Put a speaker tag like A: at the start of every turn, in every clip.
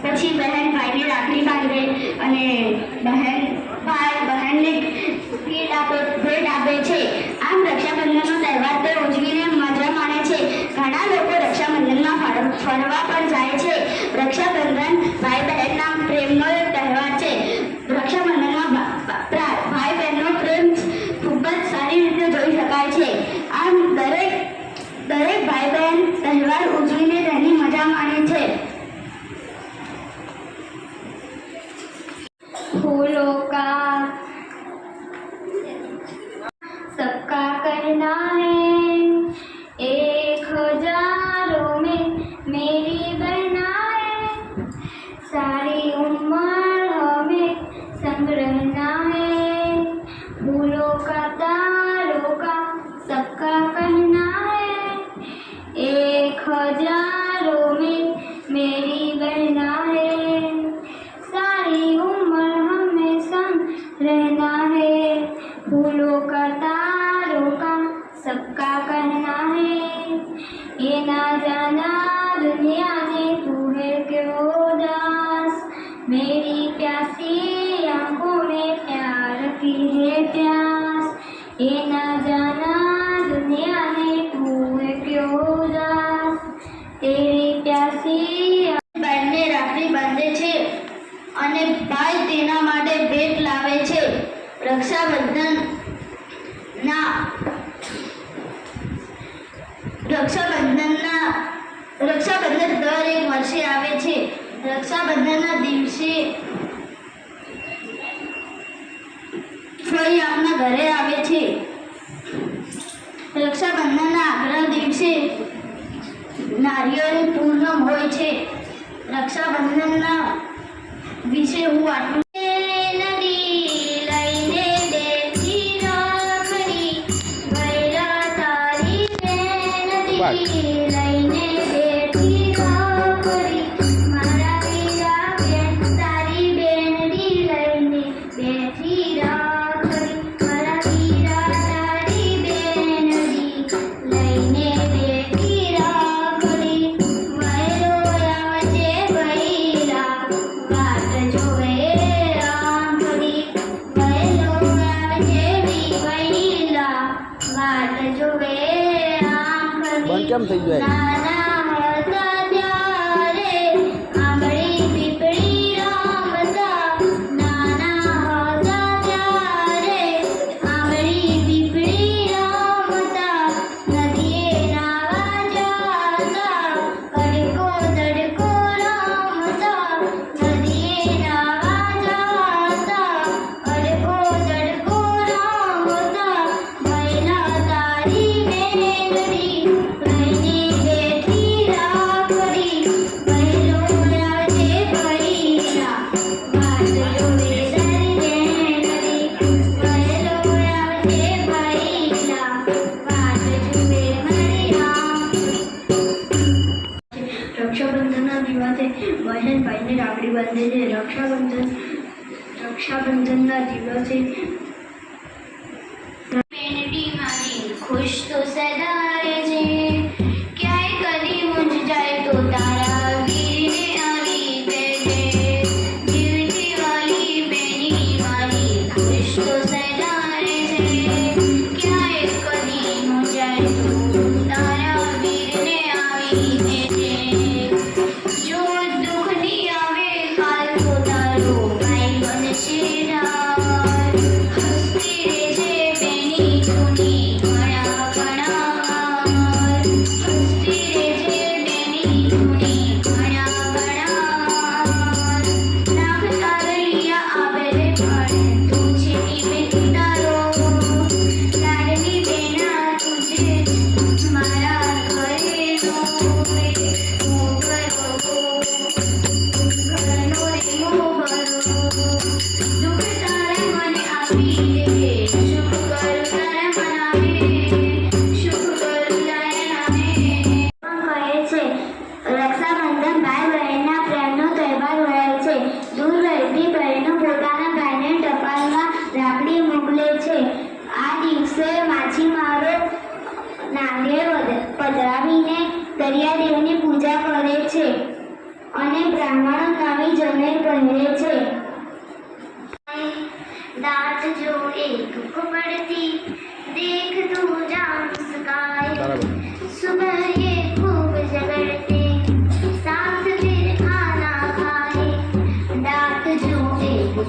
A: પછી બહેન ભાઈને રાખડી બાંધે અને ભાઈ બહેનને ભેટ આપે છે। આમ રક્ષાબંધનનો તહેવાર તે ઉજવીને મજા માણે છે। ઘણા લોકો રક્ષાબંધનમાં ફરવા પણ જાય છે। રક્ષાબંધન ભાઈ બહેનના પ્રેમનો એક તહેવાર છે। રક્ષાબંધનમાં ભાઈ બહેનનો પ્રેમ ખૂબ જ સારી રીતે જોઈ શકાય છે। આમ દરેક ભાઈ બહેન તહેવાર ઉજવીને તેની મજા માણે છે।
B: फूलों का सबका कहना है, एक हजारों में मेरी बहना है, सारी उम्र हमें संग रहना है। फूलों का तारों का सबका कहना है, एक हजारों में मेरी बहना है, सारी उम्र हमें संग रहना है। फूलों का तारों का सबका कहना है, ये ना जाना दुनिया ने तू है क्यों उदास, मेरी प्यासी आंखों में प्यार की है प्यास, ये ना जाना दुनिया ने तू है क्यों उदास, तेरी प्यासी
A: બહેનને રાખડી બાંધે છે અને ભાઈ તેના માટે ભેટ લાવે છે। રક્ષાબંધન દર એક વર્ષે આવે છે। રક્ષાબંધનના દિવસે ફરી આપણા ઘરે આવે છે। રક્ષાબંધનના આગલા દિવસે નારિયેળ પૂનમ હોય છે। રક્ષાબંધનના વિશે હું આટલું
C: કેમ થઈ જાય?
B: રક્ષાબંધનના દિવસે બહેન ભાઈને રાખડી બાંધે છે। રક્ષાબંધનના દિવસે બેનડી મારી ખુશ તો સદા રહેજે, ક્યાંય કદી મૂંઝ જાય તો તારા વીરને આવી કહેજે, જીવતી વાલી બેની મારી ખુશ તો સદા રહેજે, ક્યાંય કદી મૂંઝ જાય તો તારા વીરને આવી કહેજે।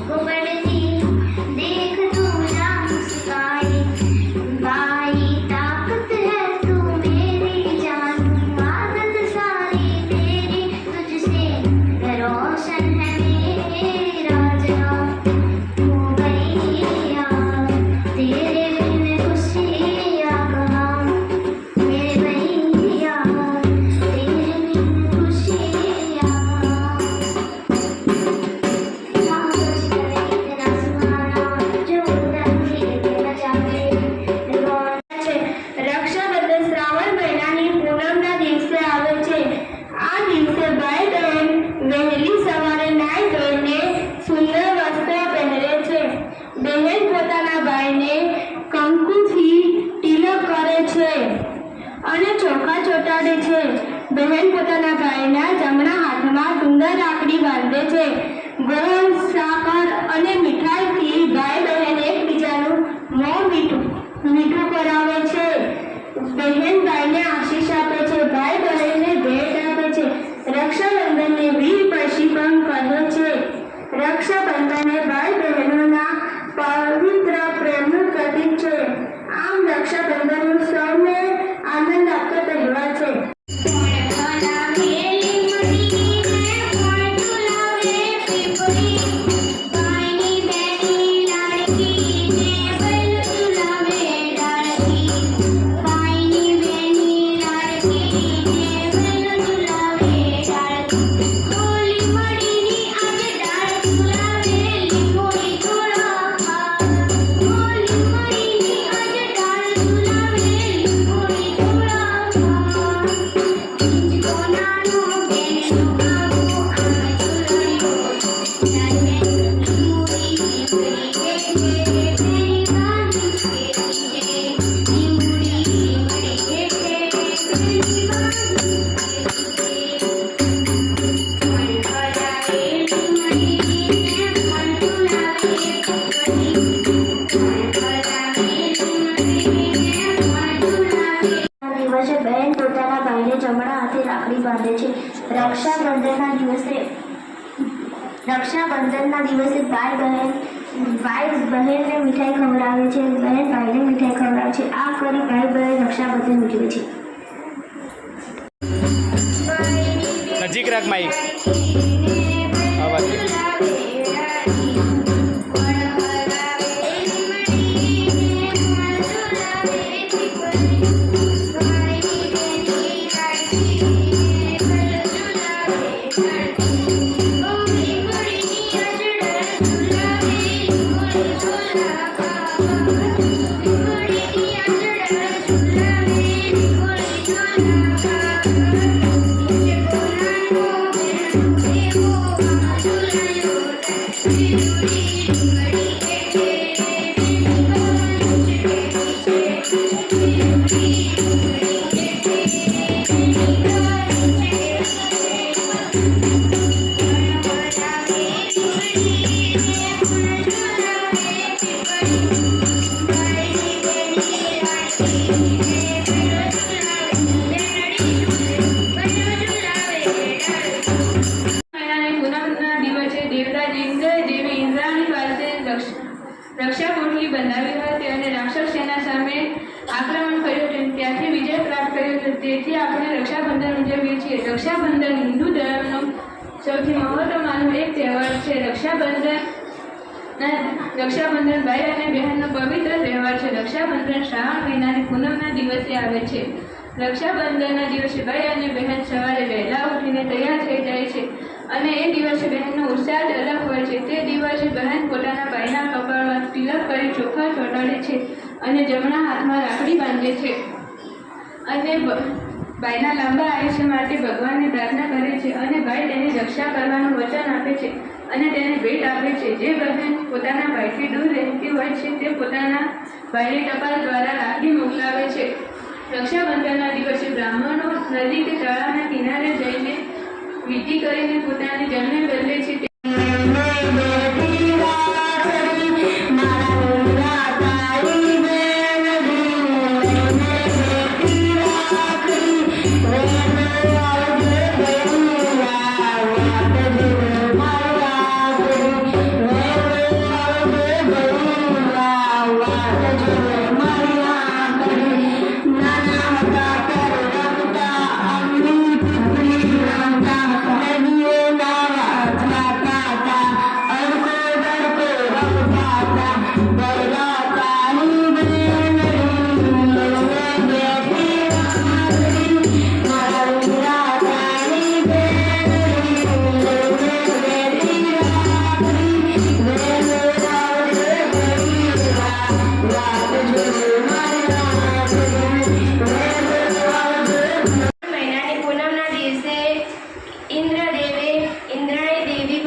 B: को पड़ती देख तू ना मुस्काई भाई ताकत है तू मेरी जान आदत सारी तेरी तुझसे रोशन है मेरा जहां तू भैया तेरे बिन खुशियाँ कहाँ मेरे भैया तेरे बिन खुशियाँ
A: રક્ષાબંધન શ્રાવણ મહિનાની પૂનમના દિવસે આવે છે. આ દિવસે ભાઈ બહેન વહેલી સવારે નાઈ ધોઈને સુંદર વસ્ત્રો પહેરે છે. બહેન પોતાના ભાઈને કંકુથી તિલક કરે છે અને ચોખા ચોંટાડે છે. બહેન પોતાના ભાઈના જમણા હાથમાં સુંદર રાખડી બાંધે છે. ગોળ, સાકર અને મીઠાઈથી ભાઈ બહેન એકબીજાનું મોં મીઠું કરાવે છે. બહેન ભાઈને આશીષ આપે છે. ભાઈ બહેનને ભેટ આપે છે. રક્ષાબંધનને વીર પછી પણ કહે છે. રક્ષાબંધન એ ભાઈ બહેનોના પવિત્ર પ્રેમનું પ્રતીક છે. આમ રક્ષાબંધન સૌને આનંદ આપતો તહેવાર છે. દિવસે બહેન પોતાના ભાઈને જમણા હાથે રાખડી બાંધે છે. રક્ષાબંધનના દિવસે ભાઈ બહેનને મીઠાઈ ખવડાવે છે. બહેન ભાઈને મીઠાઈ ખવડાવે છે. આ કરી ભાઈ બહેન રક્ષાબંધન ઉજવે છે.
C: નજીક રાખ માઈક અવાજ
D: રક્ષા પોટલી બંધાવી હતી અને રાક્ષસ સેના સામે આક્રમણ કર્યું હતું. ત્યાંથી વિજય પ્રાપ્ત કર્યો હતો. તેથી આપણે રક્ષાબંધન ઉજવીએ છીએ. રક્ષાબંધન હિન્દુ ધર્મનો સૌથી મહત્વમાંનો એક તહેવાર છે. રક્ષાબંધન ભાઈ અને બહેનનો પવિત્ર તહેવાર છે. રક્ષાબંધન શ્રાવણ મહિનાની પૂનમના દિવસે આવે છે. રક્ષાબંધનના દિવસે ભાઈ અને બહેન સવારે વહેલા ઉઠીને તૈયાર થઈ જાય છે અને એ દિવસે બહેનનો ઉત્સાહ જ અલગ હોય છે. તે દિવસે બહેન પોતાના ભાઈના કપાળમાં તિલક કરી ચોખા ચોંટાડે છે અને જમણા હાથમાં રાખડી બાંધે છે અને ભાઈના લાંબા આયુષ્ય માટે ભગવાનને પ્રાર્થના કરે છે અને ભાઈ તેની રક્ષા કરવાનું વચન આપે છે અને તેને ભેટ આપે છે. જે બહેન પોતાના ભાઈથી દૂર રહેતી હોય છે તે પોતાના ભાઈને ટપાલ દ્વારા રાખડી મોકલાવે છે. રક્ષાબંધનના દિવસે બ્રાહ્મણો નદી કે તળાવના કિનારે જઈને વિધિ કરીને પોતાની જન્મે બદલે છે.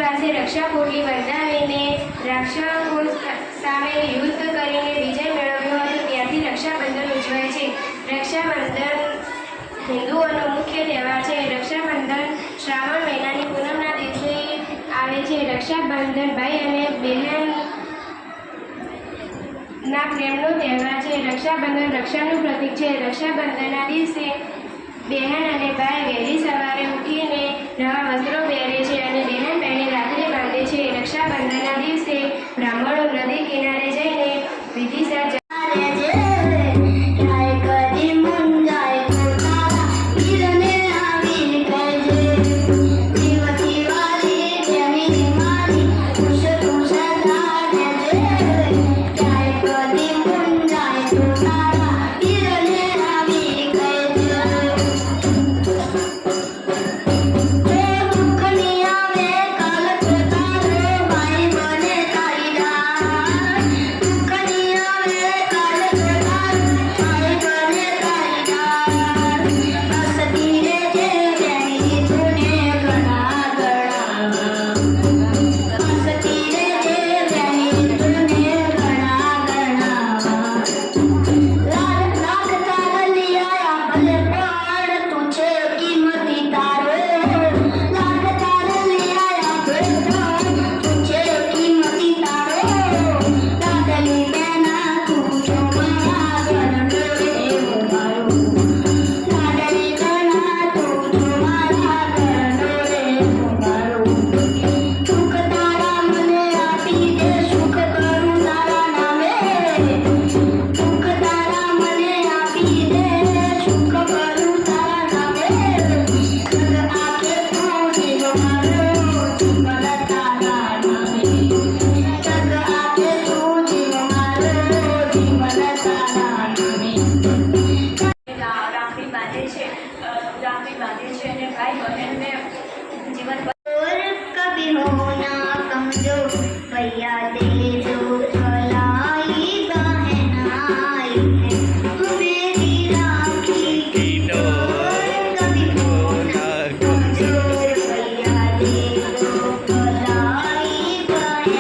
D: પાસે રક્ષાપોટલી બંધાવીને રાક્ષસો સામે યુદ્ધ કરીને વિજય મેળવ્યો હતો ત્યાંથી રક્ષાબંધન ઉજવાય છે. રક્ષાબંધન હિન્દુઓનો મુખ્ય તહેવાર છે. રક્ષાબંધન શ્રાવણ મહિનાની પૂનમના દિવસે આવે છે. રક્ષાબંધન ભાઈ અને બહેન ના પ્રેમનો તહેવાર છે. રક્ષાબંધન રક્ષાનું પ્રતીક છે. રક્ષાબંધનના દિવસે બહેન અને ભાઈ વહેલી સવારે ઉઠીને નવા વસ્ત્રો પહેરે છે અને બહેન બહેને રાખડી બાંધે છે. રક્ષાબંધનના દિવસે બ્રાહ્મણો નદી કિનારે જઈને વિધિસર રાખડી બાંધે છે અને ભાઈ બહેનને જીવન
A: और कभी होना कमजोर भैया दे दो भलाई बहनाई है मेरी राखी की डोर कभी होना कमजोर भैया दे दो भलाई बहनाई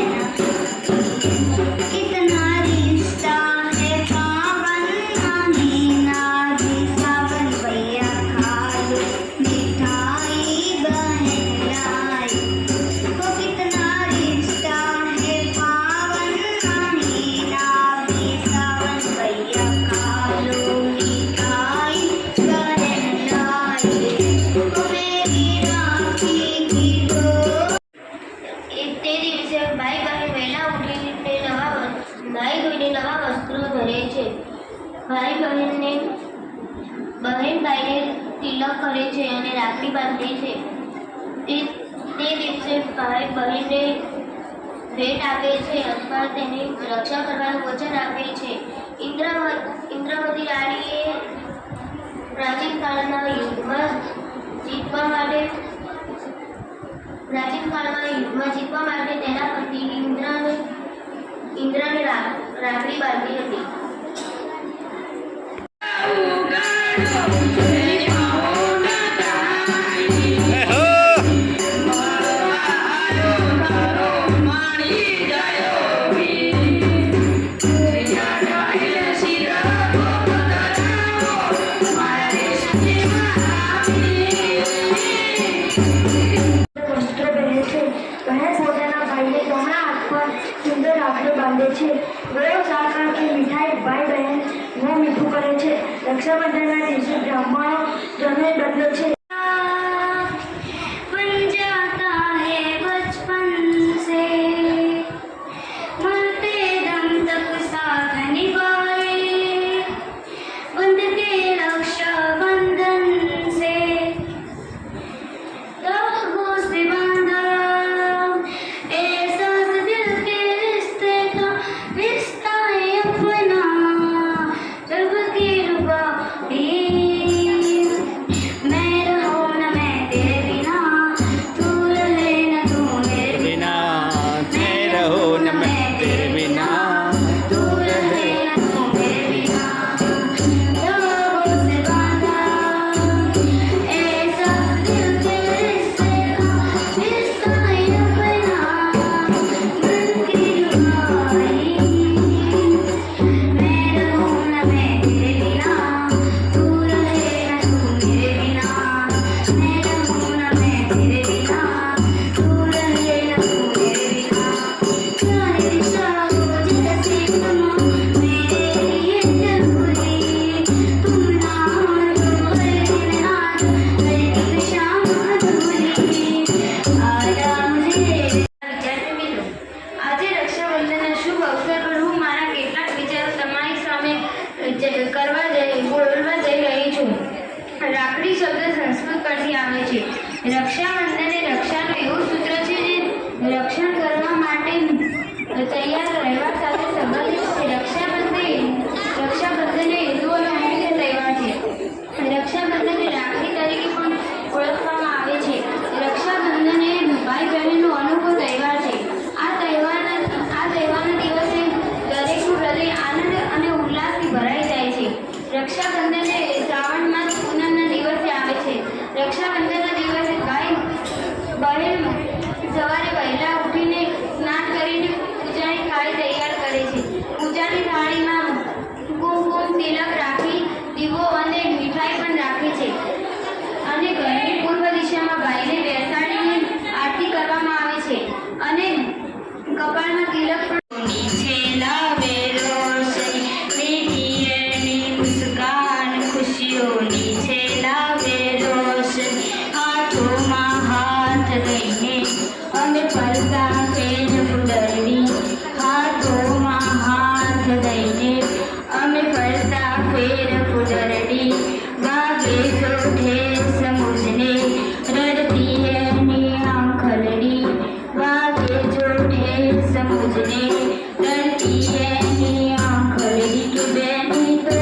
A: कितना रिश्ता है पावन महीना भी सावन भैया खा लो मिठाई बहनाई वो कितना रिश्ता है पावन महीना भी सावन भैया खा लो मिठाई बहनाई वो मेरी राखी की डोर તે દિવસે ભાઈ બહેન વહેલા ઉઠીને નાહી ધોઈને નવા વસ્ત્રો ધરે છે. ભાઈ બહેન ભાઈને તિલક કરે છે અને રાખડી બાંધે છે. તે દિવસે ભાઈ બહેનને ભેટ આપે છે અથવા તેની રક્ષા કરવાનું વચન આપે છે. ઇન્દ્રવતી રાણીએ પ્રાચીન કાળમાં યુદ્ધમાં જીતવા માટે તેના પતિ ઇન્દ્રને રાખડી બાંધી હતી. વસ્ત્રો પહેરે છે. બહેન પોતાના ભાઈને જમણા હાથ પર સુંદર રાખડી બાંધે છે. ગળો સાકર કે મીઠાઈ ભાઈ બહેન મોં મીઠું કરે છે. રક્ષાબંધનના દિવસે બ્રાહ્મણો જમે બદલે છે.
B: बन जाता है बचपन से मरते दम तक साथ निभाए बंधते रक्षा बंधन से धागों से बांधा एहसास दिल के रिश्ते का रिश्ता है अपना सबकी रुबाई मेरा માટે તૈયાર રહેવા સાથે સંબંધિત છે. રક્ષાબંધન એ હિન્દુઓનો મુખ્ય તહેવાર છે. રક્ષાબંધનને રાખડી તરીકે પણ ઓળખવામાં આવે છે. રક્ષાબંધન એ ભાઈ બહેનનો અનોખો તહેવાર છે. આ તહેવારના દિવસે દરેકનું હૃદય આનંદ અને ઉલ્લાસથી ભરાઈ જાય છે. રક્ષાબંધન એ શ્રાવણ માસ પૂનમના દિવસે આવે છે. રક્ષાબંધનના દિવસે ભાઈ બહેન સવારે વહેલા ઉઠીને સ્નાન કરીને પૂજાની થાળી તૈયાર કરે છે. પૂજાની થાળીમાં કુમકુમ તિલક રાખી દીવો અને મીઠાઈ પણ રાખે છે અને ઘરની પૂર્વ દિશામાં ભાઈને બેસાડીને આરતી કરવામાં આવે છે અને કપાળમાં તિલક પણ
A: ખુશીઓની છે લાવે રોશની હાથોમાં હાથ દઈને અમે ફરતા ફેર ફૂલડી હાથોમાં હાથ દઈને અમે ફરતા ફેર ફૂલડી વાગે જોઠે સમુજને રડતી એની આંખલડી વાગે જોઠે સમુજને રડતી એની આંખલડી કે બેની તો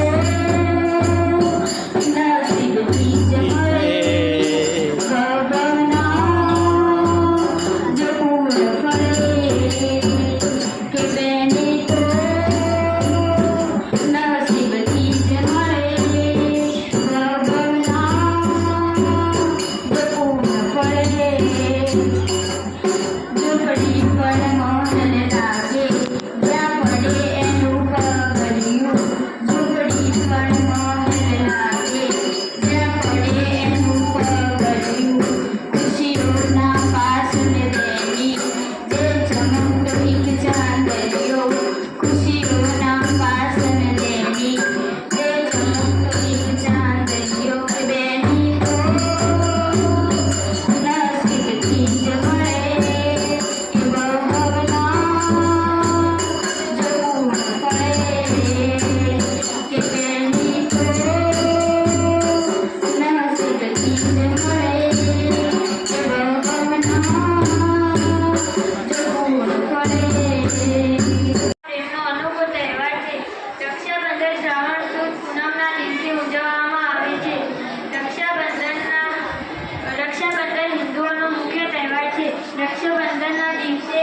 B: રક્ષાબંધનના દિવસે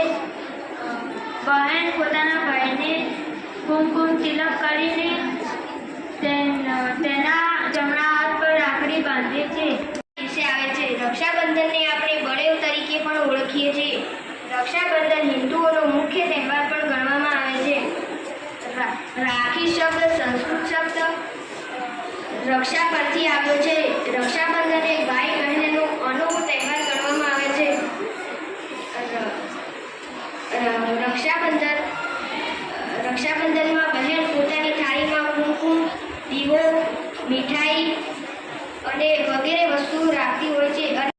B: બહેન પોતાના ભાઈને કુમકુમ તિલક કરીને તેના જમણા હાથ પર રાખડી બાંધે છે. દિવસે આવે છે. રક્ષાબંધનને આપણે બળેવ તરીકે પણ ઓળખીએ છીએ. રક્ષાબંધન હિન્દુઓનો મુખ્ય તહેવાર પણ ગણવામાં આવે છે. રાખી શબ્દ સંસ્કૃત શબ્દ રક્ષા પરથી આવ્યો છે. રક્ષાબંધન એ ભાઈ બહેનનો અનોખો તહેવાર ગણવામાં આવે છે. રક્ષાબંધનમાં બહેન પોતાની થાળીમાં કુમકુમ દીવો મીઠાઈ અને વગેરે વસ્તુઓ રાખતી હોય છે. અને